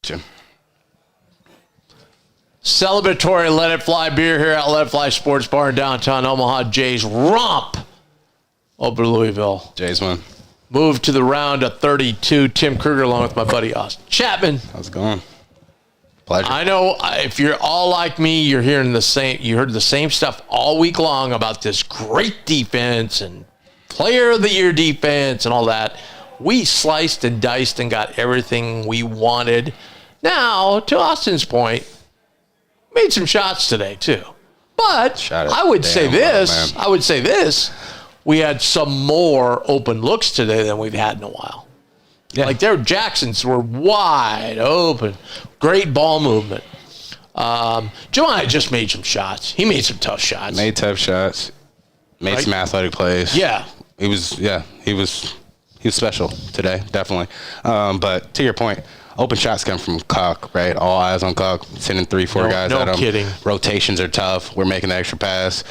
Jim. Celebratory Let It Fly beer here at Let It Fly Sports Bar in downtown Omaha. Jays romp over Louisville. Jays win. Move to the round of 32. Tim Kruger along with my buddy Austin Chapman. How's it going? Pleasure. I know if you're all like me, you're hearing the same. You heard the same stuff all week long about this great defense and player of the year defense and all that. We sliced and diced and got everything we wanted. Now, to Austin's point, made some shots today too. But I would say this. We had some more open looks today than we've had in a while. Yeah. Like their Jacksons were wide open. Great ball movement. Jamiya just made some shots. He made some tough shots. Made tough shots. Made some athletic plays. Yeah. He was special today, definitely. But to your point, open shots come from Cock, right? All eyes on Cock, sending 3-4 guys at him. No kidding. Rotations are tough. We're making the extra pass.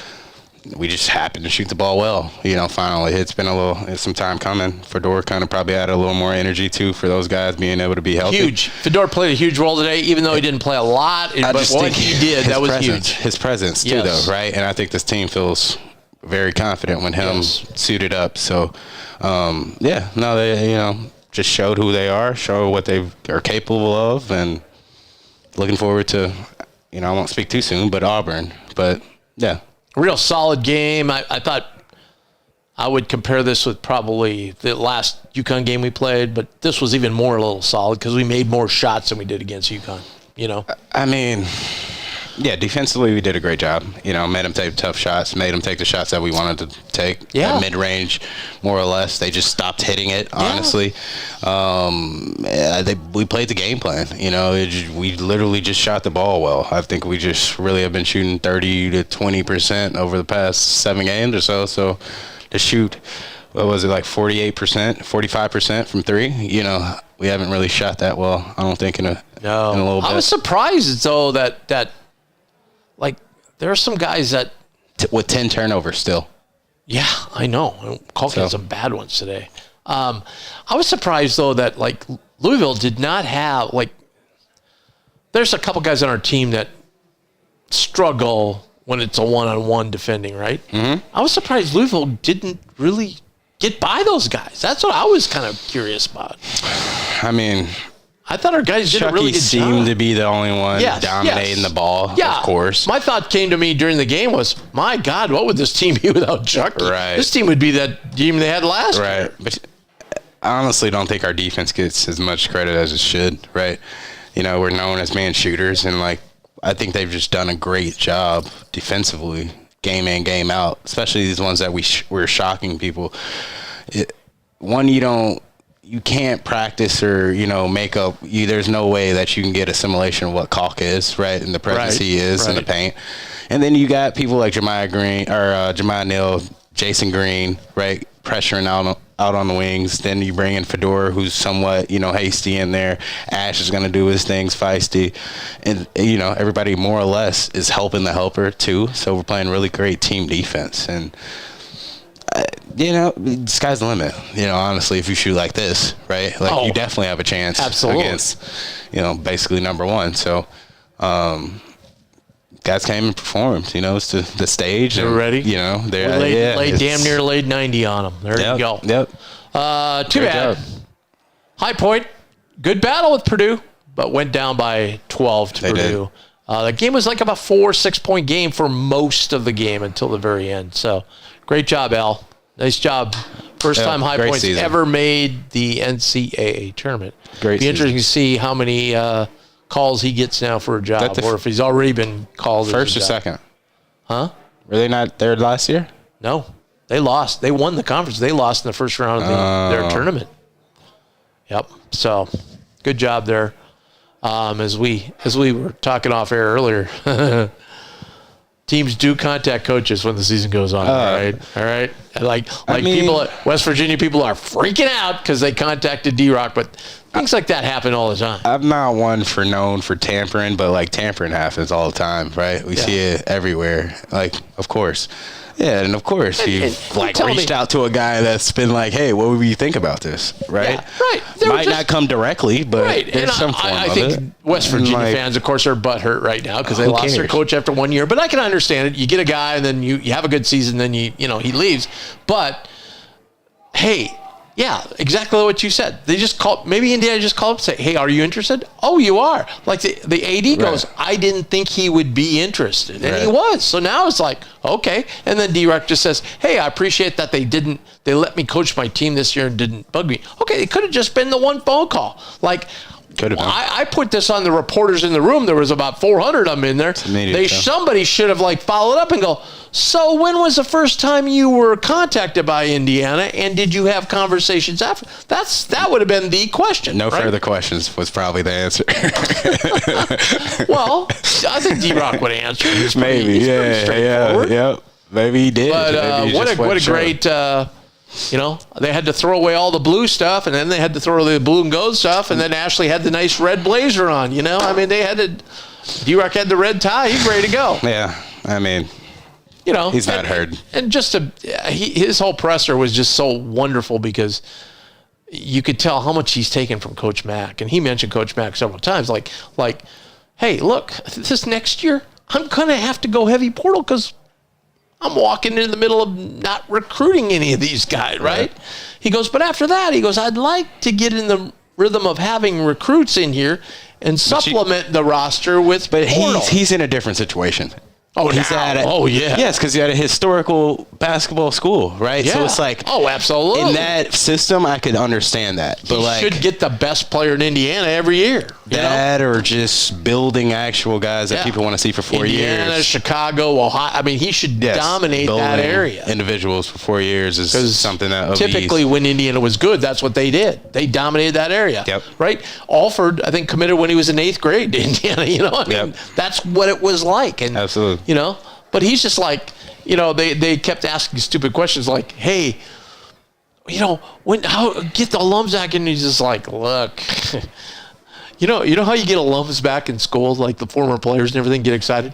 We just happened to shoot the ball well, finally. It's been some time coming. Fedor kind of probably added a little more energy, too, for those guys being able to be healthy. Huge. Fedor played a huge role today, even though he didn't play a lot. But what he did, that was huge. His presence, too, though, right? And I think this team feels very confident when him suited up. So, they, just showed who they are, show what they are capable of, and looking forward to, I won't speak too soon, but Auburn. But, yeah. Real solid game. I thought I would compare this with probably the last UConn game we played, but this was even more a little solid because we made more shots than we did against UConn, I mean, yeah, defensively we did a great job. Made them take tough shots, made them take the shots that we wanted to take at mid-range, more or less. They just stopped hitting it, honestly. We played the game plan. We literally just shot the ball well. I think we just really have been shooting 30 to 20% over the past 7 games or so. So to shoot, what was it, like 48%, 45% from 3? We haven't really shot that well, I don't think, in a little bit. I was surprised, though, that there are some guys that with 10 turnovers still. Yeah, I know. Calkin had some bad ones today. I was surprised, though, that, Louisville did not have, there's a couple guys on our team that struggle when it's a one-on-one defending, right? Mm-hmm. I was surprised Louisville didn't really get by those guys. That's what I was kind of curious about. I mean, I thought our guys did a really good job. Seemed to be the only one dominating the ball, of course. My thought came to me during the game was, my God, what would this team be without Chucky? Right. This team would be that team they had last year. Right. But I honestly don't think our defense gets as much credit as it should, right? We're known as man shooters, and, I think they've just done a great job defensively, game in, game out, especially these ones that we're shocking people. You can't practice or, make up. There's no way that you can get a simulation of what Calk is, right, and the presence he is in the paint. And then you got people like Jamiya Neal, Jason Green, right, pressuring out on the wings. Then you bring in Fedor, who's somewhat, hasty in there. Ash is going to do his things, feisty. And, everybody more or less is helping the helper, too. So we're playing really great team defense. And, the sky's the limit, honestly, if you shoot like this, right? You definitely have a chance against, basically number one. So, guys came and performed, it's the stage. They're ready. They damn near laid 90 on them. There you go. Yep. Too bad. High Point, good battle with Purdue, but went down by 12 to Purdue. The game was like about 4-6 point game for most of the game until the very end. So, great job, Al. Nice job. First time High Point's ever made the NCAA tournament. Great. Be interesting to see how many calls he gets now for a job, or if he's already been called. First or second? Huh? Were they not there last year? No, they lost. They won the conference. They lost in the first round of their tournament. Yep. So, good job there. As we were talking off air earlier. Teams do contact coaches when the season goes on, all right? People at West Virginia, people are freaking out because they contacted D-Rock, but Things like that happen all the time. I'm not one for known for tampering, but like tampering happens all the time, right? We see it everywhere. Like, of course. Yeah, and of course you've like reached out to a guy that's been like, hey, what would you think about this? Right? Yeah, right. Might not come directly, but there's some form of it. I think West Virginia fans, of course, are butthurt right now because they lost their coach after 1 year. But I can understand it. You get a guy and then you have a good season, then he leaves. But hey, yeah, exactly what you said. They just maybe Indiana just called up and say, hey, are you interested? Oh, you are. Like the AD goes, I didn't think he would be interested. And he was. So now it's like, okay. And then D-Rock just says, hey, I appreciate that they let me coach my team this year and didn't bug me. Okay, it could have just been the one phone call. Like, I put this on the reporters in the room. There was about 400 of them in there. Somebody should have like followed up and go, so when was the first time you were contacted by Indiana, and did you have conversations after? That would have been the question. No further questions was probably the answer. Well, I think D-Rock would have answered. Maybe, yeah. Maybe he did. But what a great, they had to throw away all the blue stuff, and then they had to throw away the blue and gold stuff, and then Ashley had the nice red blazer on, I mean, D-Rock had the red tie. He's ready to go. Yeah, I mean... he's not heard. And just his whole presser was just so wonderful because you could tell how much he's taken from Coach Mack. And he mentioned Coach Mack several times. Like, hey, look, this next year, I'm going to have to go heavy portal because I'm walking in the middle of not recruiting any of these guys, right? He goes, but after that, I'd like to get in the rhythm of having recruits in here and supplement the roster with portal. He's in a different situation. Oh, yes, because he's at a historical basketball school, right? Yeah. So it's like, absolutely. In that system, I could understand that. But he should get the best player in Indiana every year. Or just building actual guys that people want to see for 4 years. Indiana, Chicago, Ohio. I mean, he should dominate that area. Individuals for 4 years is something that typically when Indiana was good, that's what they did. They dominated that area. Yep. Right? Alford, I think, committed when he was in 8th grade to Indiana. I mean, that's what it was like. And absolutely. But he's just like, they kept asking stupid questions like, hey, how get the alums back? And he's just like, look, you know how you get alums back in school, like the former players and everything get excited?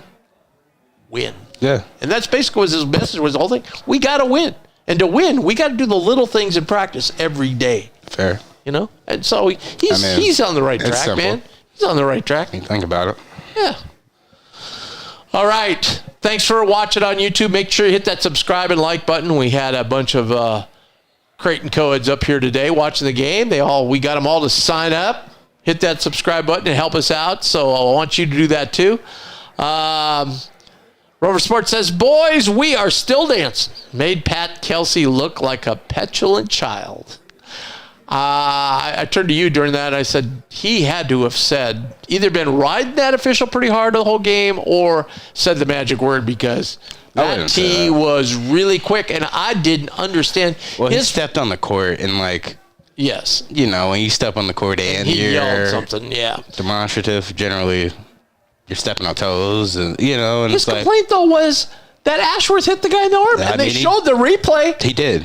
Win. Yeah. And that's basically what his message was, the whole thing. We got to win. And to win, we got to do the little things in practice every day. Fair. And so he's on the right track, man. He's on the right track. Think about it. Yeah. All right. Thanks for watching on YouTube. Make sure you hit that subscribe and like button. We had a bunch of Creighton co-eds up here today watching the game. We got them all to sign up. Hit that subscribe button and help us out. So I want you to do that too. Rover Sports says, boys, we are still dancing. Made Pat Kelsey look like a petulant child. I turned to you during that. I said he had to have either been riding that official pretty hard the whole game or said the magic word because that tee was really quick and I didn't understand. Well, he stepped on the court and yes, when you step on the court and he yelled something, demonstrative. Generally, you're stepping on toes, and and his complaint though was that Ashworth hit the guy in the arm, and they showed the replay. He did.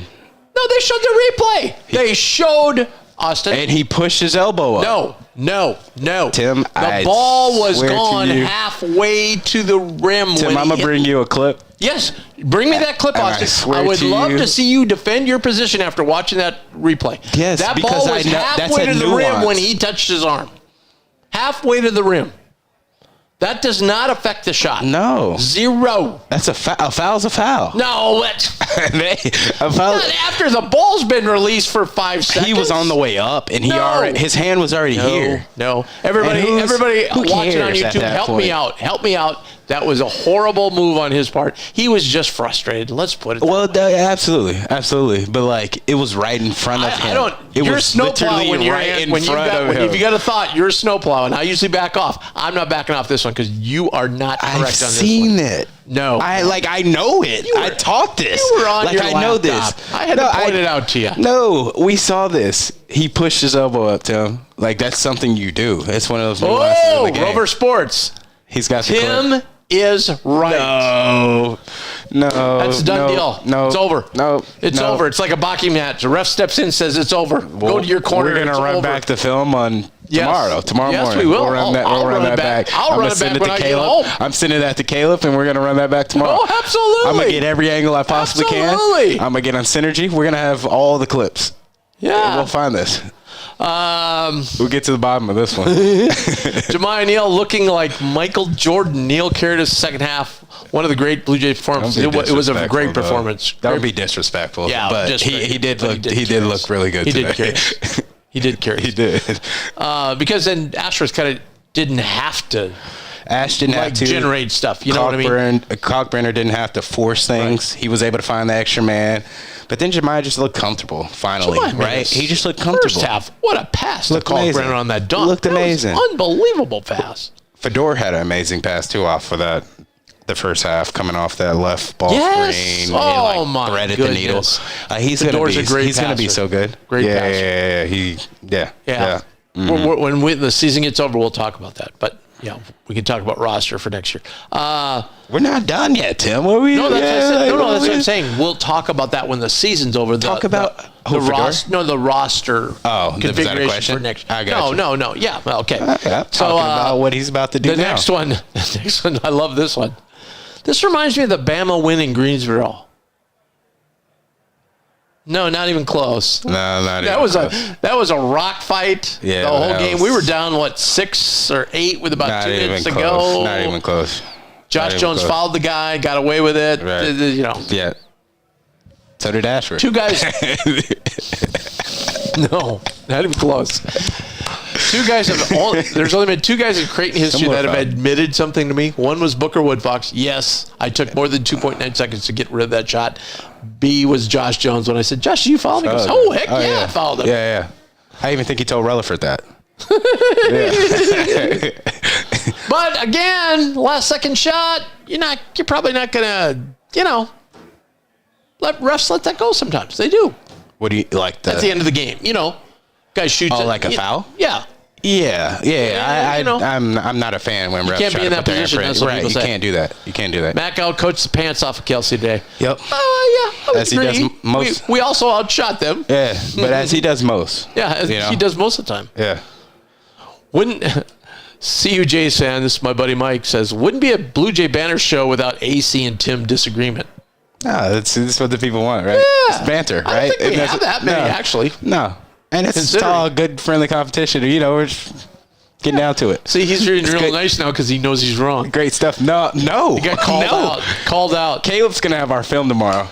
No, they showed the replay. They showed Austin. And he pushed his elbow up. No. Tim, the ball was gone halfway to the rim. Tim, I'm going to bring you a clip. Yes, bring me that clip, Austin. I would love to see you defend your position after watching that replay. Yes, that ball was halfway to the rim when he touched his arm. Halfway to the rim. That does not affect the shot. No. 0. That's a foul's a foul. No, a foul. After the ball's been released for 5 seconds. He was on the way up, and his hand was already here. No. Everybody watching on YouTube, help me out. That was a horrible move on his part. He was just frustrated. Let's put it that way. Absolutely. But it was right in front of him. You're a snowplow when if you got a thought, you're a snowplow, and I usually back off. I'm not backing off this one because you are not correct on this one. I've seen it. No. I know it. I taught this. You were on your laptop. I know this. I had to point it out to you. No, we saw this. He pushed his elbow up to him. That's something you do. It's one of those nuances in the game. Rover Sports. He's got Tim is right. No. No. That's a done deal. No. It's over. No. It's over. It's like a boxing match. The ref steps in, says it's over. Go to your corner. We're going to run back the film on tomorrow morning. Yes, we will. We'll run that back. I'll run it back when I get home. I'm sending that to Caleb, and we're going to run that back tomorrow. Oh, absolutely. I'm going to get every angle I possibly can. I'm going to get on Synergy. We're going to have all the clips. Yeah. We'll find this. We'll get to the bottom of this one. Jamiya Neal looking like Michael Jordan. Neal carried his second half. One of the great Blue Jay performances. It was a great performance. That would be disrespectful. Yeah, but he did look really good today. He did carry. He did. Because then Astros kind of didn't have to. Ash didn't have to generate stuff. You know what I mean? Kalkbrenner didn't have to force things. Right. He was able to find the extra man. But then Jamiya just looked comfortable, finally, right? He just looked comfortable. First half, what a pass to Kalkbrenner on that dunk. Looked amazing. Unbelievable pass. Fedor had an amazing pass, too, off of that. The first half, coming off that left ball screen. Oh, my threaded goodness. the needle. He's going to be so good. Great passer. Yeah. When the season gets over, we'll talk about that. But, yeah, we can talk about roster for next year. We're not done yet, Tim. That's what I'm saying. We'll talk about that when the season's over. The roster configuration for next year. No. Yeah, okay. Talking about what he's about to do now. The next one, I love this one. This reminds me of the Bama win in Greensboro. No, not even close. No, not even close. That was a rock fight. Yeah, the whole game. We were down 6 or 8 with about 2 minutes to go. Not even close. Josh Jones fouled the guy, got away with it. Right. Yeah. So did Ashford. 2 guys. No, not even close. 2 guys there's only been 2 guys in Creighton history that have admitted something to me. One was Booker Woodfox. Yes, I took more than 2.9 seconds to get rid of that shot. B was Josh Jones. When I said, Josh, you fouled him? He goes, heck yeah, I fouled him. Yeah. I even think he told Relaford that. But again, last second shot, you're probably not gonna, refs let that go sometimes. They do. What do you like? At the end of the game, guy shoots. Oh, like a foul? Yeah. I'm not a fan when refs can't be in that position. That's what people say. You can't do that. Matt outcoached the pants off of Kelsey today. Yep. I would agree. He does most. We also outshot them. Yeah, but as he does most. Yeah, he does most of the time. Yeah. Wouldn't CU Jays fan, this is my buddy Mike, says, wouldn't be a Blue Jay banner show without AC and Tim disagreement. No, that's what the people want, right? Yeah. It's banter, right? I don't think we have that many, actually. No. And it's all good, friendly competition. We're just getting down to it. See, he's real nice now because he knows he's wrong. Great stuff. No. He got called out. Caleb's going to have our film tomorrow.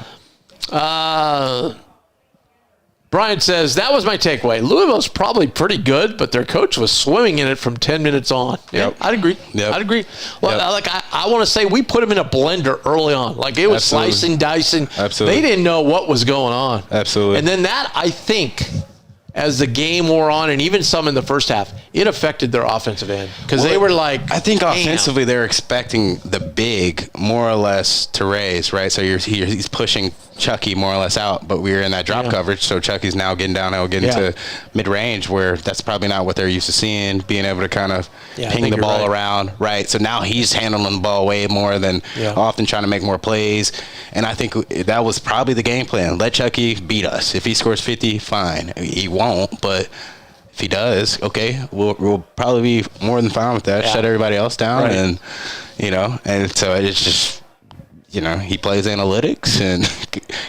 Brian says, that was my takeaway. Louisville's probably pretty good, but their coach was swimming in it from 10 minutes on. Yep. I'd agree. Yep. I'd agree. Well, I want to say we put him in a blender early on. Like, it was slicing, dicing. Absolutely. They didn't know what was going on. Absolutely. And then that, I think, as the game wore on, and even some in the first half, it affected their offensive end. Because they were like, I think offensively they're expecting the big more or less to raise, right? So he's pushing Chucky more or less out, but we were in that drop coverage, so Chucky's now getting downhill, getting to mid-range, where that's probably not what they're used to seeing, being able to kind of ping the ball around, right? So now he's handling the ball way more than often, trying to make more plays, and I think that was probably the game plan. Let Chucky beat us. If he scores 50, fine. He won't, but if he does, okay, we'll probably be more than fine with that. Shut everybody else down, and and so it's just, he plays analytics and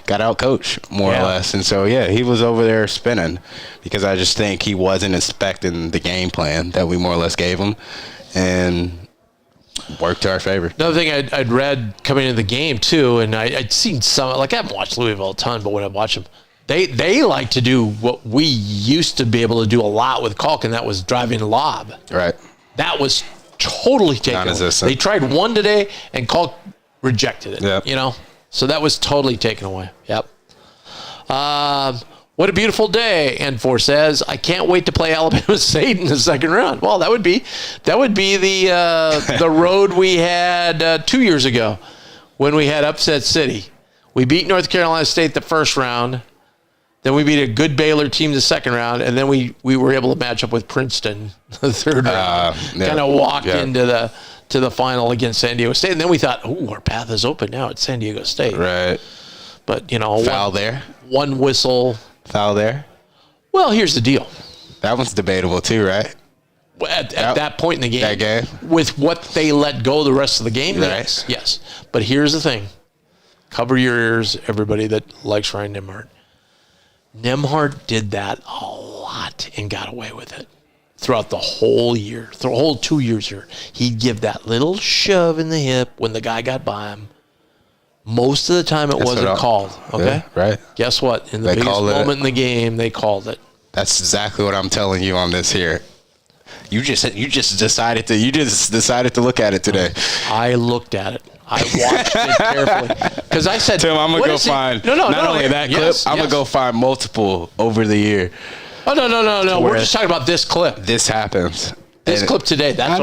got out coached more or less. And so, he was over there spinning because I just think he wasn't expecting the game plan that we more or less gave him, and worked to our favor. Another thing I'd read coming into the game too, and I'd seen some, like, I haven't watched Louisville a ton, but when I watch them, they like to do what we used to be able to do a lot with Kalk, and that was driving lob. Right. That was totally taken. Non-existent. They tried one today, and Kalk rejected it. Yep. So that was totally taken away. Yep. What a beautiful day, N4 says. I can't wait to play Alabama State in the second round. Well, that would be the road we had 2 years ago when we had Upset City. We beat North Carolina State the first round. Then we beat a good Baylor team the second round, and then we were able to match up with Princeton the third round. Kind of walked into to the final against San Diego State. And then we thought, oh, our path is open now at San Diego State. Right. But, foul there. One whistle. Foul there. Well, here's the deal. That one's debatable too, right? At that point in the game. That game. With what they let go the rest of the game, right. Yes. But here's the thing. Cover your ears, everybody that likes Ryan Nembhard. Nembhard did that a lot and got away with it throughout the whole year, the whole 2 years here. He'd give that little shove in the hip when the guy got by him. Most of the time it wasn't called, okay? Yeah, right. Guess what? In the biggest moment in the game, they called it. That's exactly what I'm telling you on this here. You just decided to look at it today. I looked at it. I watched it carefully because I said, Tim, I'm gonna go find not only that clip, I'm gonna go find multiple over the year. Oh no! We're just talking about this clip. This happens. This clip today. That's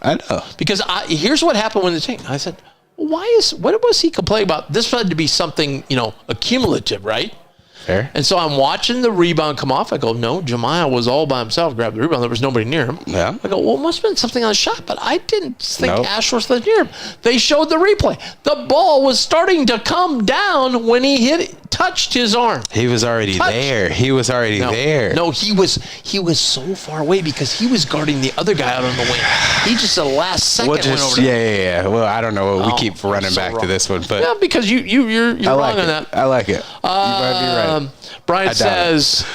I know. Because here's what happened when the team. I said, what was he complaining about? This had to be something accumulative, right? Fair. And so I'm watching the rebound come off. I go, no, Jamiya was all by himself, grabbed the rebound. There was nobody near him. Yeah. I go, well, it must have been something on the shot, but I didn't think Ashworth was near him. They showed the replay. The ball was starting to come down when he touched his arm. He was already there. There. No, he was so far away because he was guarding the other guy out on the wing. He just the last second went over there. Yeah. Well, I don't know. We keep running back to this one, but yeah, because you're wrong on that. I like it. You might be right. Brian says,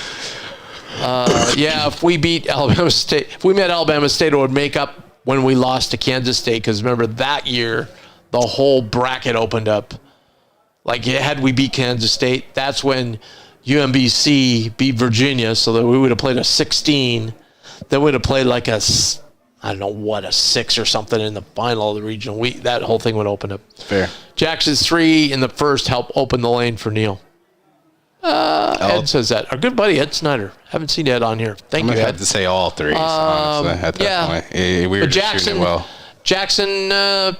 if we beat Alabama State, if we met Alabama State, it would make up when we lost to Kansas State. Because remember that year, the whole bracket opened up. Like had we beat Kansas State, that's when UMBC beat Virginia, so that we would have played a 16. Then we'd have played like a 6 or something in the final of the regional. That whole thing would open up. Fair. Jackson's 3 in the first helped open the lane for Neal. Ed says that. Our good buddy Ed Snyder. Haven't seen Ed on here. Thank you, Ed. I had to say all three, honestly, at that point. We were just shooting it well. Jackson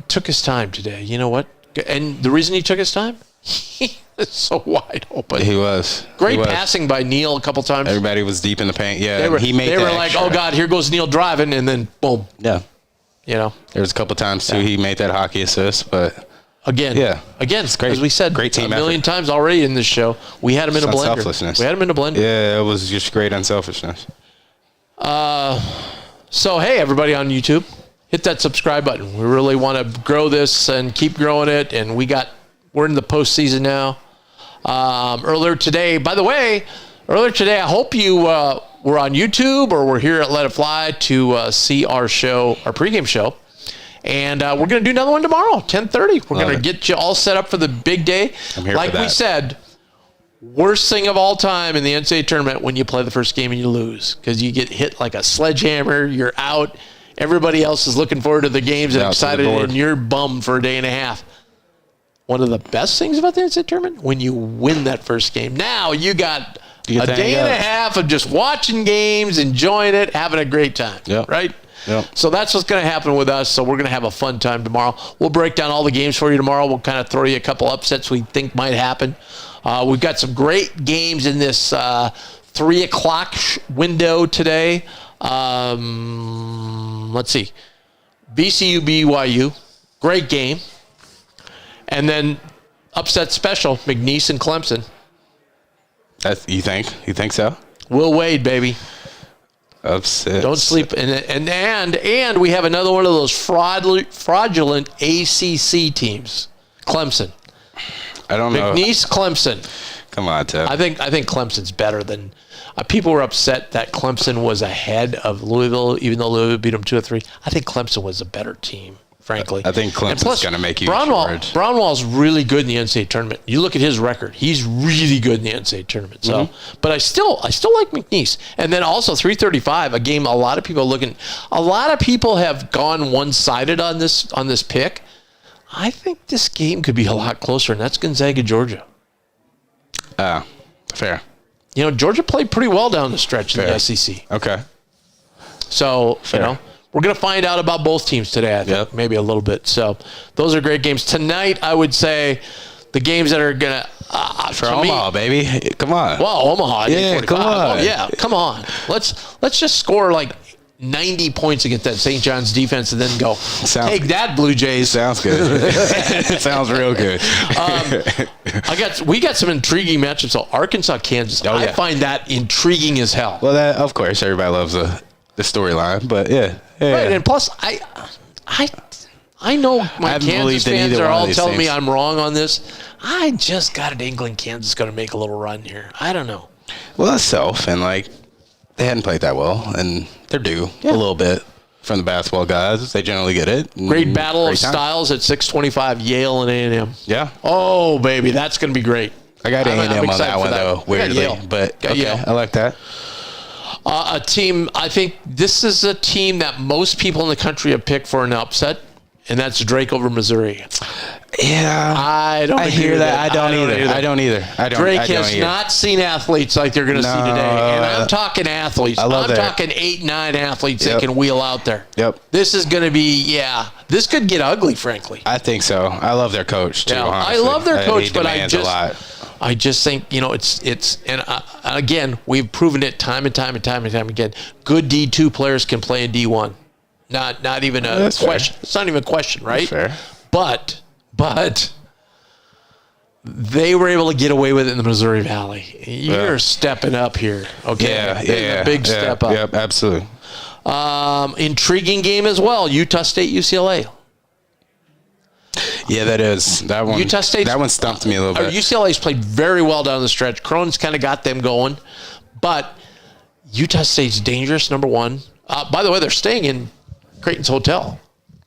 took his time today. You know what? And the reason he took his time? He was so wide open. He was. Great passing by Neal a couple times. Everybody was deep in the paint. Yeah, they were like, oh, God, here goes Neal driving, and then boom. Yeah. There was a couple times, too, he made that hockey assist, but... Again, it's great. As we said great team a million times already in this show, we had him in a blender. Unselfishness. We had him in a blender. Yeah, it was just great unselfishness. So, hey, everybody on YouTube, hit that subscribe button. We really want to grow this and keep growing it, and we're in the postseason now. Earlier today, I hope you were on YouTube or were here at Let It Fly to see our pregame show. And we're going to do another one tomorrow, 10:30. We're going to get you all set up for the big day. I'm here for that. We said, worst thing of all time in the NCAA tournament when you play the first game and you lose because you get hit like a sledgehammer. You're out. Everybody else is looking forward to the games and excited, and you're bummed for a day and a half. One of the best things about the NCAA tournament, when you win that first game. Now you got a day and a half of just watching games, enjoying it, having a great time, right? Yep. So that's what's going to happen with us. So we're going to have a fun time tomorrow. We'll break down all the games for you tomorrow. We'll kind of throw you a couple upsets we think might happen. We've got some great games in this 3 o'clock window today. Let's see. VCU, BYU. Great game. And then upset special, McNeese and Clemson. You think? You think so? Will Wade, baby. Upset. Don't sleep. And we have another one of those fraudulent ACC teams. Clemson. I don't know. McNeese, Clemson. Come on, Tim. I think Clemson's better than. People were upset that Clemson was ahead of Louisville, even though Louisville beat them 2-3. I think Clemson was a better team, frankly. I think Clemson's going to make you Brownwell's really good in the NCAA tournament. You look at his record; he's really good in the NCAA tournament. So, but I still like McNeese. And then also 335, a game. A lot of people have gone one-sided on this pick. I think this game could be a lot closer, and that's Gonzaga, Georgia. Fair. Georgia played pretty well down the stretch in the SEC. Okay. So, we're going to find out about both teams today, I think, maybe a little bit. So, those are great games. Tonight, I would say the games that are going to... for Omaha, baby. Come on. Well, Omaha. Yeah, come on. Oh, yeah, come on. Let's just score like 90 points against that St. John's defense and then go, take that, Blue Jays. Sounds good. It sounds real good. We got some intriguing matchups. So Arkansas, Kansas. I find that intriguing as hell. Well, that, of course, everybody loves the storyline, but yeah. Right, and plus, I know my Kansas fans are all telling me I'm wrong on this. I just got an inkling Kansas is going to make a little run here. I don't know. Well, that's self, and they hadn't played that well, and they're due a little bit from the basketball guys. They generally get it. Great battle of styles at 6:25, Yale and A&M. Yeah. Oh, baby, that's going to be great. I got A&M on that one, though, weirdly. But, okay, I like that. A team, I think this is a team that most people in the country have picked for an upset, and that's Drake over Missouri. Yeah. I hear that. I don't either. Drake has not seen athletes like they're going to see today. And I'm talking athletes. I'm talking 8, 9 athletes that can wheel out there. Yep. This is going to be, this could get ugly, frankly. I think so. I love their coach, too, honestly. I love their coach, but I just think, and again, we've proven it time and time again. Good D2 players can play in D1. Not even a question. Fair. It's not even a question, right? That's fair. But they were able to get away with it in the Missouri Valley. You're stepping up here, okay? Yeah. A big step up. Yep, absolutely. Intriguing game as well. Utah State, UCLA. Yeah, that is. That one. Utah State. That one stumped me a little bit. UCLA's played very well down the stretch. Cronin's kind of got them going, but Utah State's dangerous. Number one. By the way, they're staying in Creighton's hotel.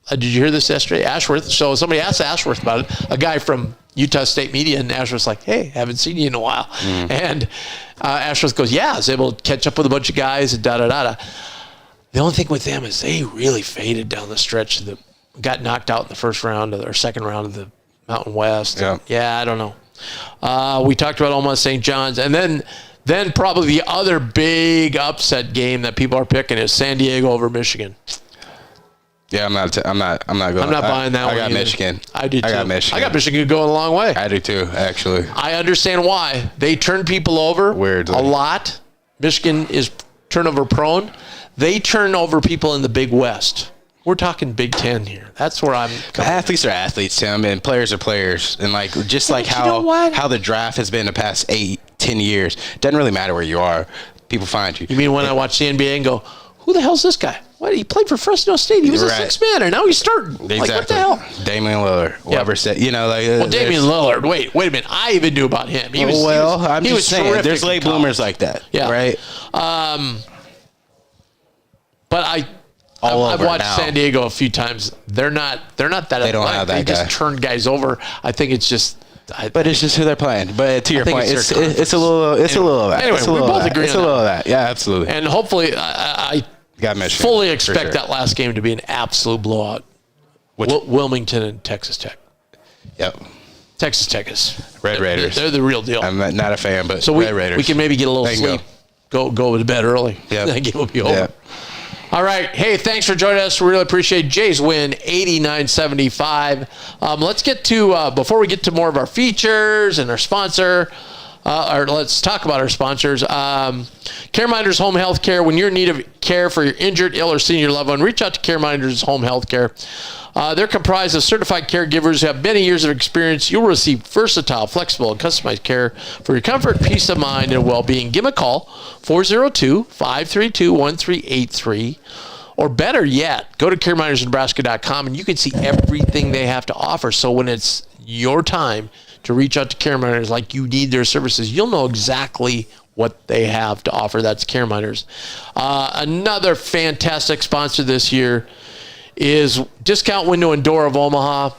Did you hear this yesterday? Ashworth. So somebody asked Ashworth about it. A guy from Utah State media, and Ashworth's like, "Hey, haven't seen you in a while." And Ashworth goes, "Yeah, I was able to catch up with a bunch of guys and da-da-da-da." The only thing with them is they really faded down the stretch. Got knocked out in the first round or second round of the Mountain West. I don't know. We talked about almost St. John's, and then probably the other big upset game that people are picking is San Diego over Michigan. Yeah, I'm not going. I'm not buying that one. I got either. Michigan. I do too. I got Michigan. I got Michigan going a long way. I do too, actually. I understand why. They turn people over weirdly a lot. Michigan is turnover prone. They turn over people in the Big West. We're talking Big Ten here. That's where I'm coming. Athletes are athletes, Tim, and players are players. And how the draft has been the past 8, 10 years. Doesn't really matter where you are. People find you. You mean when I watch the NBA and go, who the hell's this guy? What? He played for Fresno State. He was a six-manner. Now he's starting. Exactly. Like, what the hell? Damian Lillard. Whoever said, Damian Lillard. Wait a minute. I even knew about him. I'm just saying. There's late bloomers like that. Yeah. Right? But I've watched San Diego a few times. They're not that athletic. They don't have that guy. They just turn guys over. I think it's just. But it's just who they're playing. But to your point, it's a little of that. Anyway, we both agree on that. It's a little of that. Yeah, absolutely. And hopefully, I fully expect that last game to be an absolute blowout. Wilmington and Texas Tech. Yep. Texas Tech is Red Raiders. They're the real deal. I'm not a fan, but Red Raiders. We can maybe get a little sleep. Go to bed early. Yeah. That game will be over. Yep. All right. Hey, thanks for joining us. We really appreciate it. Jays win 89-75. Let's get to, before we get to more of our features and our sponsor, or let's talk about our sponsors. CareMinders Home Health Care. When you're in need of care for your injured, ill, or senior loved one, reach out to CareMinders Home Health Care. They're comprised of certified caregivers who have many years of experience. You'll receive versatile, flexible, and customized care for your comfort, peace of mind, and well-being. Give them a call, 402-532-1383. Or better yet, go to caremindersnebraska.com, and you can see everything they have to offer. So when it's your time to reach out to CareMinders like you need their services, you'll know exactly what they have to offer. That's CareMinders. Another fantastic sponsor this year is Discount Window and Door of Omaha.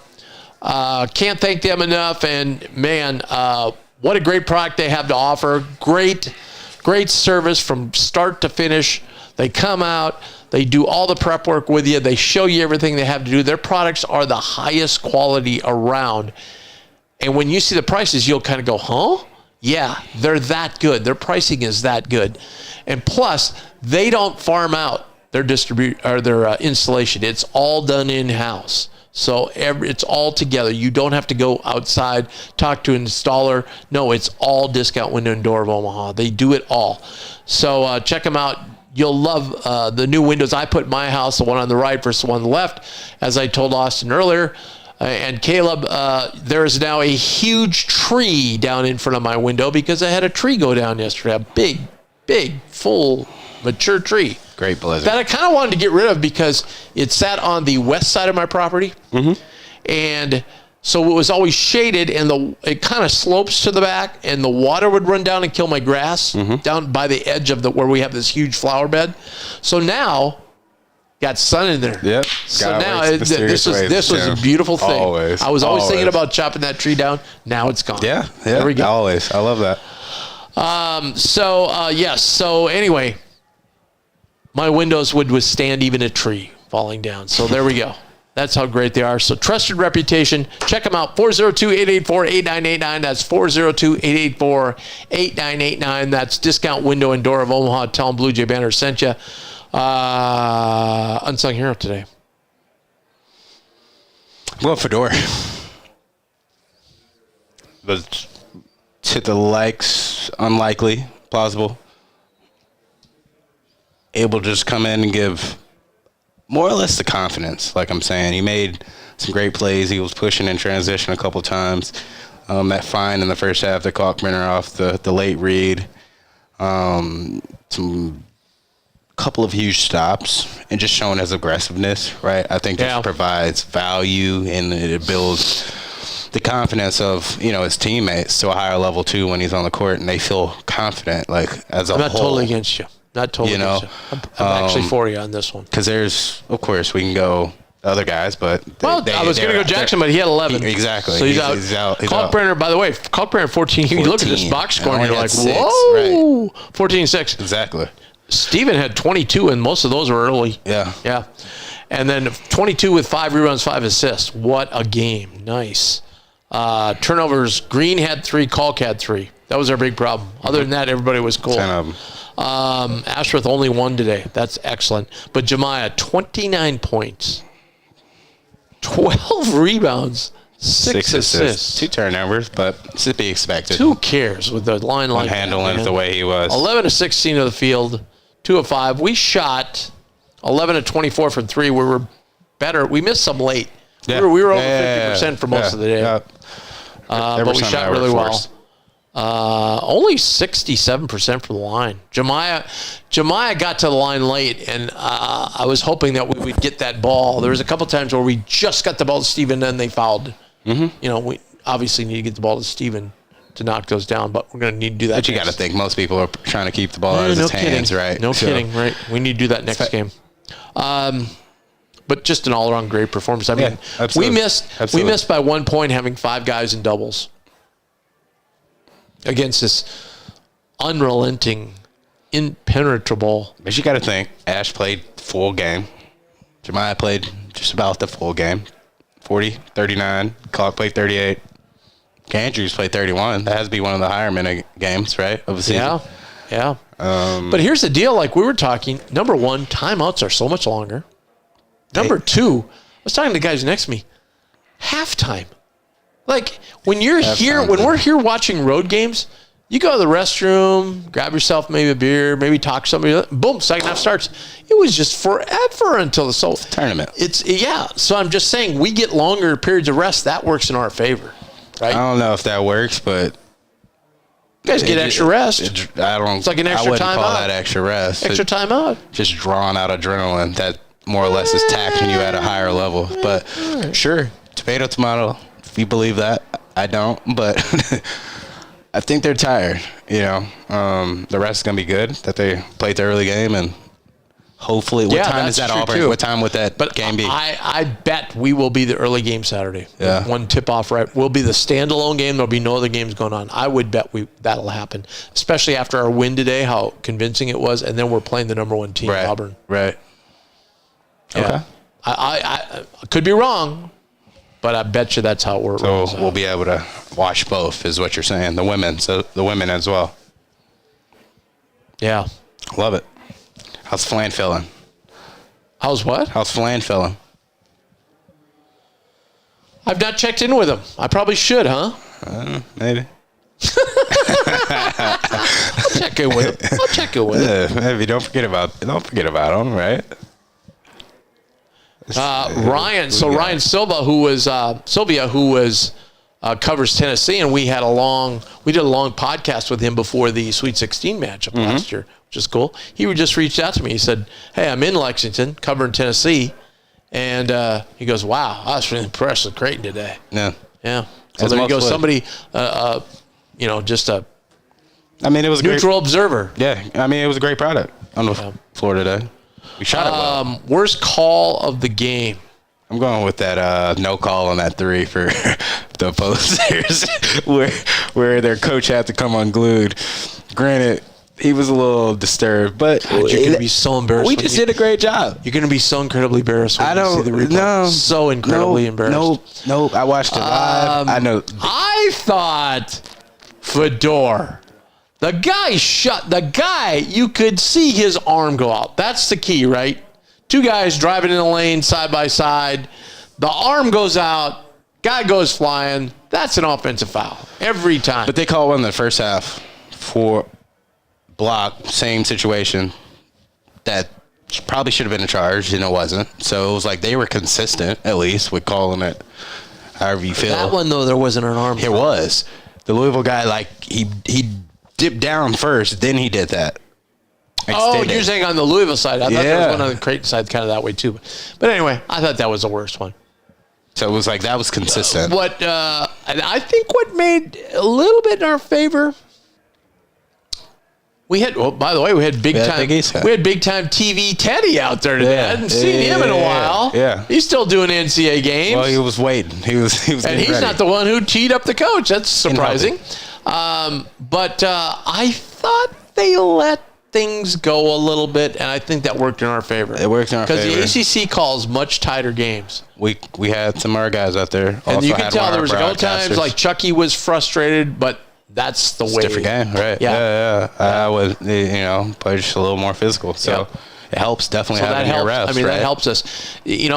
Can't thank them enough. And man, what a great product they have to offer. Great service from start to finish. They come out, they do all the prep work with you. They show you everything they have to do. Their products are the highest quality around. And when you see the prices, you'll kind of go, huh? Yeah, they're that good. Their pricing is that good. And plus, they don't farm out their installation. It's all done in-house. So it's all together. You don't have to go outside, talk to an installer. No, it's all Discount Window and Door of Omaha. They do it all. So check them out. you'll love the new windows I put in my house, the one on the right versus the one on the left. As I told Austin earlier, and Caleb, there is now a huge tree down in front of my window because I had a tree go down yesterday. A big, full, mature tree. Great blizzard. That I kind of wanted to get rid of because it sat on the west side of my property. Mm-hmm. And so it was always shaded, and it kind of slopes to the back, and the water would run down and kill my grass down by the edge of where we have this huge flower bed. So now, got sun in there. Yep. So now this was a beautiful thing. Always. I was always thinking about chopping that tree down. Now it's gone. Yeah. There we go. Always. I love that. Yes. So anyway, my windows would withstand even a tree falling down. So there we go. That's how great they are. So trusted reputation. Check them out. 402-884-8989. That's 402-884-8989. That's Discount Window and Door of Omaha. Tell them Blue Jay Banner sent you. Unsung hero today. I'm going Fedor. But to the likes, unlikely, plausible. Able to just come in and give more or less the confidence, like I'm saying. He made some great plays. He was pushing in transition a couple times. That fine in the first half, the Kalkbrenner off the late read. Some couple of huge stops and just showing his aggressiveness, right? I think this provides value, and it builds the confidence of, his teammates to a higher level too when he's on the court and they feel confident, like as a whole. I'm not totally against you. Not totally against you. I'm actually for you on this one. Because there's, of course, we can go other guys, but I was going to go Jackson, but he had 11. Exactly. So he's out. Kalkbrenner, by the way, Kalkbrenner 14. You look at this box score and you're like, 6, whoa, right. 14-6. Exactly. Steven had 22, and most of those were early. Yeah. And then 22 with 5 rebounds, 5 assists. What a game. Nice. Turnovers, Green had 3, Kalk had 3. That was our big problem. Other than that, everybody was cool. 10 of them. Ashworth only 1 today. That's excellent. But Jamiya, 29 points, 12 rebounds, 6 assists. 2 turnovers, but it's to be expected. Who cares with the line like that? Handling it the way he was. 11 of 16 of the field, 2 of 5. We shot 11 of 24 from 3. We were better. We missed some late. Yeah. We were over 50% for most of the day. Yeah. But we shot really well. Only 67% from the line. Jamiya got to the line late, and I was hoping that we would get that ball. There was a couple times where we just got the ball to Steven, and then they fouled. Mm-hmm. We obviously need to get the ball to Steven to knock those down, but we're going to need to do that. But you got to think most people are trying to keep the ball out of his hands, right? No kidding, right? We need to do that next game. But just an all-around great performance. I mean, we missed by 1 point having 5 guys in doubles against this unrelenting, impenetrable. But you got to think, Ash played full game. Jamiya played just about the full game. 40, 39. Clark played 38. Andrews played 31. That has to be one of the higher minute games, right, of the season. Yeah. But here's the deal. Like we were talking, number 1, timeouts are so much longer. Number 2, I was talking to the guys next to me, halftime. Like when you're here, when we're here watching road games, you go to the restroom, grab yourself maybe a beer, maybe talk to somebody, boom, second half starts. It was just forever until the tournament. So I'm just saying we get longer periods of rest. That works in our favor, right? I don't know if that works, but you guys get extra rest. It's like an extra time out. I wouldn't call that extra rest. Extra time out. Just drawing out adrenaline that more or less is taxing you at a higher level. But sure, tomato. If you believe that, I don't, but I think they're tired. The rest is gonna be good. That they played the early game, and hopefully, what time is that Auburn? What time would that game be? I bet we will be the early game Saturday. Yeah. One tip off, right? We'll be the standalone game. There'll be no other games going on. I would bet that'll happen, especially after our win today. How convincing it was, and then we're playing the number 1 team, Auburn. Right. Yeah. Okay. I could be wrong. But I bet you that's how it works. So we'll be able to watch both, is what you're saying. The women as well. Yeah. Love it. How's Flan feeling? How's what? How's Flan feeling? I've not checked in with him. I probably should, huh? Maybe. check in with him. Maybe don't forget about him, right? Ryan Silva, who was covers Tennessee, and we did a long podcast with him before the Sweet 16 matchup last year, which is cool. He just reached out to me. He said, "Hey, I'm in Lexington covering Tennessee," and he goes, "Wow, I was really impressed with Creighton today." Yeah. So there you go. Somebody, just a. I mean, it was neutral observer. Yeah, I mean, it was a great product on the floor today. We shot it well. Worst call of the game. I'm going with that no call on that 3 for the opposers, where their coach had to come unglued. Granted, he was a little disturbed, but you're going to be so embarrassed. We just did a great job. You're going to be so incredibly embarrassed when you see the replay. No, so incredibly embarrassed. Nope. I watched it live. I know. I thought Fedor. The guy, you could see his arm go out. That's the key, right? 2 guys driving in the lane side by side. The arm goes out. Guy goes flying. That's an offensive foul every time. But they called one in the first half for block, same situation. That probably should have been a charge, and it wasn't. So it was like they were consistent, at least, with calling it however you feel. That one, though, there wasn't an arm. It was. The Louisville guy, he dipped down first, then he did that. Extended. You're saying on the Louisville side. I thought there was one on the Creighton side kind of that way too. But anyway, I thought that was the worst one. So it was like that was consistent. And I think what made a little bit in our favor, by the way, we had big time TV Teddy out there today. I hadn't seen him in a while. Yeah. He's still doing NCAA games. Well, he was waiting. He was and he's ready. Not the one who teed up the coach. That's surprising. But I thought they let things go a little bit, and I think that worked in our favor. It worked in our favor. Because the ACC calls much tighter games. We had some of our guys out there. And you can tell there was a couple times like Chucky was frustrated, but that's the way. Different game, right? Yeah. I was, play just a little more physical. So it helps definitely having your refs. I mean, that helps us. You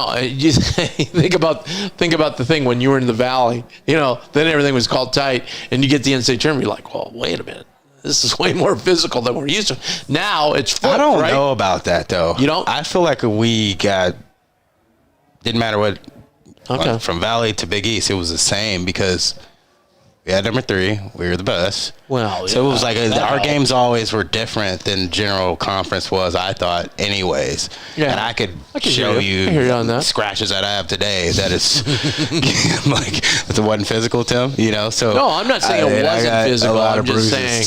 think about the thing when you were in the Valley. Then everything was called tight, and you get the NCAA tournament. You're like, well, wait a minute. This is way more physical than we're used to. Now it's flipped, I don't know about that, though. You don't? I feel like didn't matter what, from Valley to Big East, it was the same because we had number 3. We were the best. Well, so it was like our games always were different than general conference was, I thought, anyways. Yeah. And I could show you scratches that I have today that is like it wasn't physical, Tim. So no, I'm not saying it wasn't physical. I'm just saying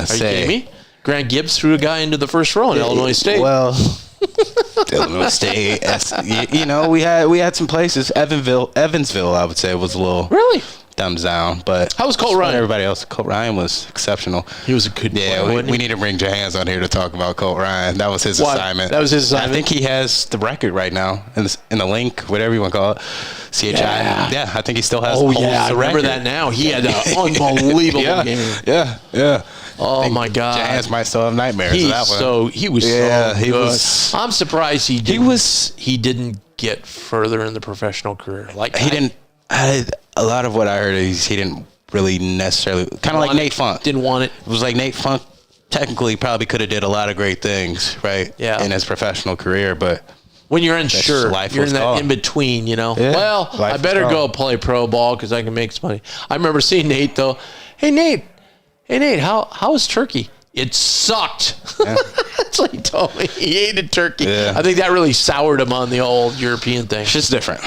say. You Grant Gibbs threw a guy into the first row in Illinois State. Well. Illinois State, we had some places. Evansville, I would say, was a little thumbs down. But how was Colt Ryan? Everybody else, Colt Ryan was exceptional. He was a good player. We need to bring Jahans on here to talk about Colt Ryan. That was his assignment. That was his assignment. I think he has the record right now in the link, whatever you want to call it. CHI. Yeah, I think he still has. I remember that now. He had an unbelievable game. Yeah. Oh my God! Jazz might still have nightmares. He was so good. I'm surprised he didn't get further in the professional career. He didn't. A lot of what I heard is he didn't really necessarily. Kind of like Nate Funk. Didn't want it. It was like Nate Funk. Technically, probably could have did a lot of great things, right? Yeah. In his professional career, but when you're unsure, you're in that in between. Yeah. Well, I better go play pro ball because I can make some money. I remember seeing Nate though. Hey Nate, how was Turkey? It sucked. Yeah. That's what he told me. He hated Turkey. Yeah. I think that really soured him on the old European thing. It's just different.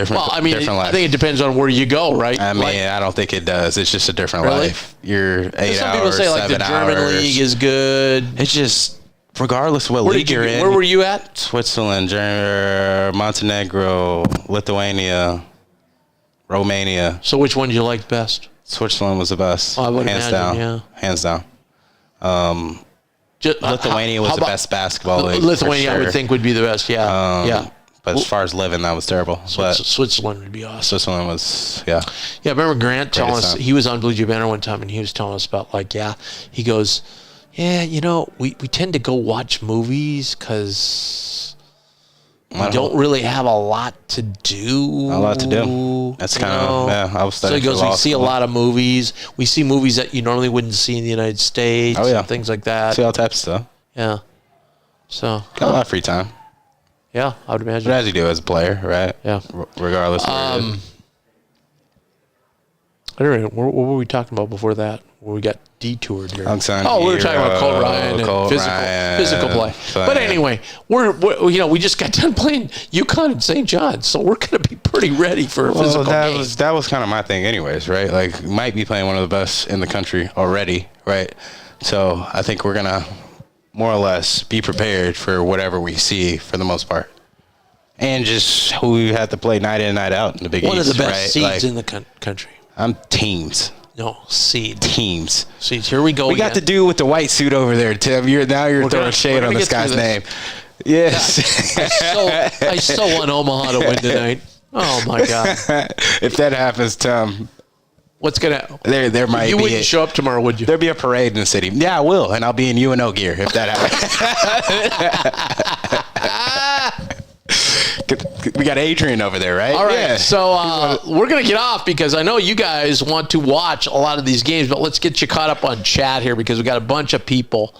Well, I mean, different life. I think it depends on where you go, right? I mean, I don't think it does. It's just a different life. You're 8 hours, 7 hours. Some people say like the German league is good. It's just regardless of what league you're in. Where were you at? Switzerland, Germany, Montenegro, Lithuania, Romania. So which one did you like best? Switzerland was the best. I would hands imagine, down. Yeah. Hands down. Lithuania was the best basketball league. Lithuania, sure. I would think, would be the best. Yeah. But as far as living, that was terrible. Switzerland would be awesome. Switzerland was, yeah. Yeah, I remember Grant telling us, he was on Blue Jay Banner one time, and he was telling us about, he goes, we tend to go watch movies because You don't really have a lot to do. A lot to do. That's kind of, I was studying. So he goes, we see a lot of movies. We see movies that you normally wouldn't see in the United States. Oh, yeah. And things like that. See all types of stuff. Yeah. So. Got a lot of free time. Yeah, I would imagine. But as you do as a player, right? Yeah. Regardless of where it is. I don't know, what were we talking about before that? Where we got detoured here. We were talking about Colt Ryan and physical play. But anyway, we just got done playing UConn and St. John's, so we're going to be pretty ready for a physical game. That was kind of my thing anyways, right? Like, might be playing one of the best in the country already, right? So I think we're going to more or less be prepared for whatever we see for the most part. And just who we have to play night in and night out in the Big East. One of the best seeds in the country. I'm teams. No, seed. Teams. Seeds. Here we go. We got to do with the white suit over there, Tim. You're throwing shade on this guy's name. Yes. I so want Omaha to win tonight. Oh, my God. If that happens, Tim. What's going to there might be. You wouldn't show up tomorrow, would you? There'll be a parade in the city. Yeah, I will. And I'll be in UNO gear if that happens. We got Adrian over there, right? All right, so we're going to get off because I know you guys want to watch a lot of these games, but let's get you caught up on chat here because we got a bunch of people.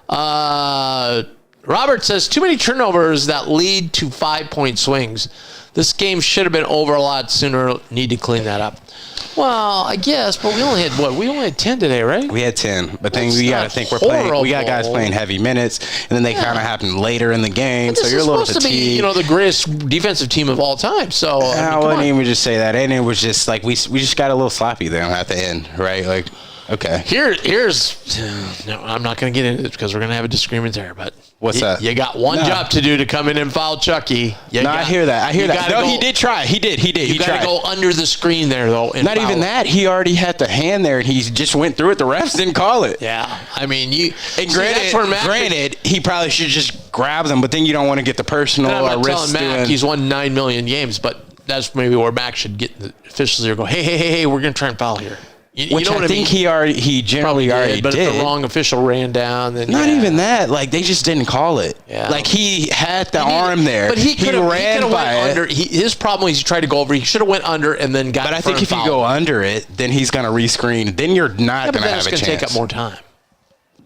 Robert says, too many turnovers that lead to 5-point swings. This game should have been over a lot sooner. Need to clean that up. Well, I guess, but we only had what? We only had 10 today, right? We had 10, but then we got to think we're playing. We got guys playing heavy minutes, and then they kind of happen later in the game, so you're a little fatigued. This is supposed to be, the greatest defensive team of all time. So I wouldn't even just say that, and it was just like we just got a little sloppy there at the end, right? Like, okay, here's. No, I'm not going to get into it because we're going to have a disagreement there, but. What's that? You got one job to do to come in and foul Chucky. I hear that. No, he did try. He did. You got to go under the screen there, though. Not even that. He already had the hand there, and he just went through it. The refs didn't call it. Yeah. I mean, granted, he probably should just grab them, but then you don't want to get the personal I'm not risk. telling Mac he's won 9 million games, but that's maybe where Mac should get the officials there go, hey, we're going to try and foul here. Which I think he generally already did. But if the wrong official ran down, then not even that. Like, they just didn't call it. Yeah. Like, he had the arm there. But he ran by it. Under. His problem was he tried to go over. He should have went under and then got. But I think if you go under it, then he's going to rescreen. Then you're not going to have a chance. It's going to take up more time.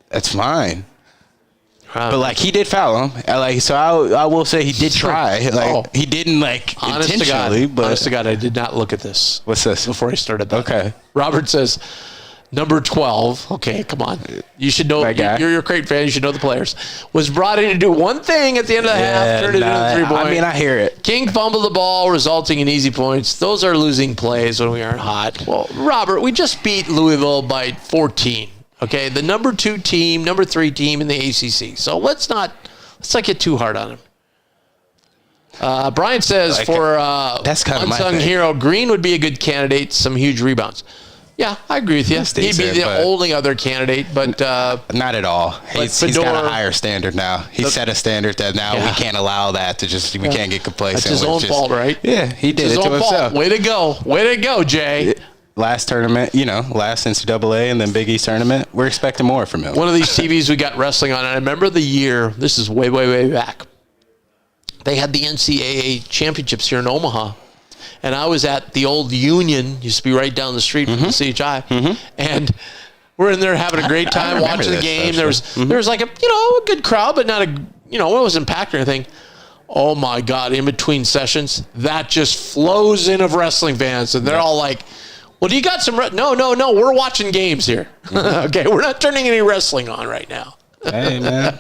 That's fine. But like, he did foul him. So I will say he did try. Like, he didn't intentionally. Honest to God, I did not look at this. What's this? Before I started that. Okay. Robert says, number 12. Okay, come on. You should know. You're a Creighton fan. You should know the players. Was brought in to do one thing at the end of the half. Turned it into a 3-point. I mean, I hear it. King fumbled the ball, resulting in easy points. Those are losing plays when we aren't hot. Well, Robert, we just beat Louisville by 14. Okay, the number 2 team, number 3 team in the ACC. So let's not get too hard on him. Brian says that's kind of unsung hero, Green would be a good candidate. Some huge rebounds. Yeah, I agree with you. He'd be the only other candidate, but not at all. He's got a higher standard now. He set a standard that now we can't allow that to just. We can't get complacent. That's his own fault, right? Yeah, he did it to himself. Way to go, Jay. Last tournament, last NCAA and then Big East tournament, we're expecting more from him. One of these TVs we got wrestling on, and I remember the year, this is way, way, way back. They had the NCAA championships here in Omaha, and I was at the old Union, used to be right down the street from the CHI, and we're in there having a great time watching the game. There was like a good crowd, but not it wasn't packed or anything. Oh my God, in between sessions, that just flows in of wrestling fans, and they're all like, well, do you got some? No, we're watching games here. Okay, we're not turning any wrestling on right now. Hey, man.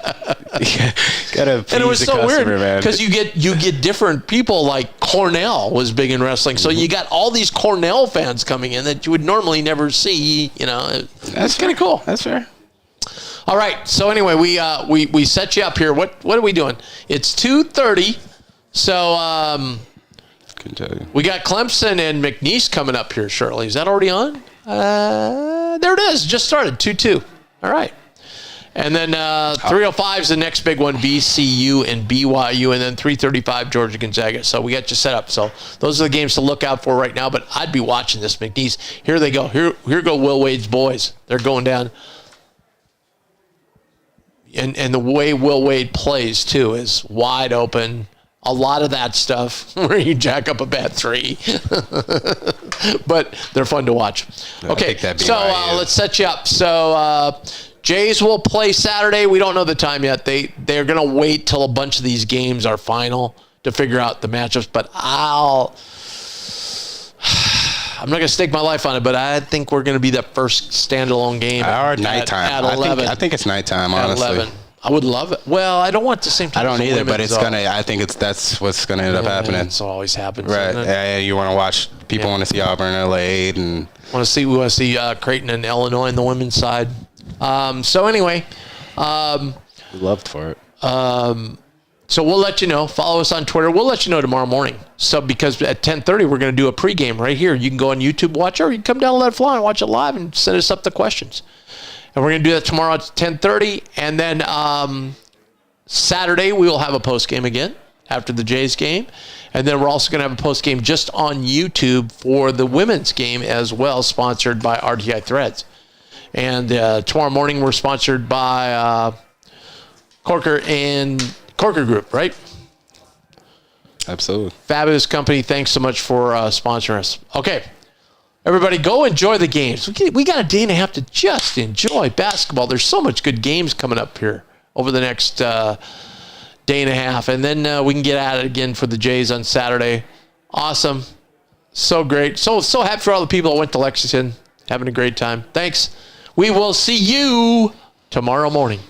Gotta and it was so weird because you get different people. Like Cornell was big in wrestling, so you got all these Cornell fans coming in that you would normally never see. That's kind of cool. That's fair. All right. So anyway, we set you up here. What are we doing? It's 2:30. So we got Clemson and McNeese coming up here shortly. Is that already on? There it is. Just started. 2-2. All right. And then 3:05 is the next big one, VCU and BYU, and then 3:35 Georgia Gonzaga. So we got you set up. So those are the games to look out for right now. But I'd be watching this McNeese. Here they go. Here go Will Wade's boys. They're going down. And the way Will Wade plays too is wide open. a lot of that stuff where you jack up a bad 3. But they're fun to watch. Okay, so let's set you up. So Jays will play Saturday. We don't know the time yet. They're going to wait till a bunch of these games are final to figure out the matchups. But I'm not going to stake my life on it, but I think we're going to be the first standalone game at nighttime. At 11. I think it's nighttime, honestly. At 11. I would love it. Well, I don't want the same time. I don't either, but it's going to, I think that's what's going to end up happening. It always happens. Right. Yeah, you want to watch, people want to see Auburn, LA, and we want to see Creighton and Illinois in the women's side. So anyway. We loved for it. So we'll let you know. Follow us on Twitter. We'll let you know tomorrow morning. So because at 10:30 we're going to do a pregame right here. You can go on YouTube, watch it, or you can come down and let it fly and watch it live and send us up the questions. And we're going to do that tomorrow at 10:30. And then Saturday we will have a postgame again after the Jays game. And then we're also going to have a postgame just on YouTube for the women's game as well, sponsored by RTI Threads. And tomorrow morning we're sponsored by Corker Group, right? Absolutely. Fabulous company. Thanks so much for sponsoring us. Okay. Everybody, go enjoy the games. We got a day and a half to just enjoy basketball. There's so much good games coming up here over the next day and a half. And then we can get at it again for the Jays on Saturday. Awesome. So great. So happy for all the people that went to Lexington. Having a great time. Thanks. We will see you tomorrow morning.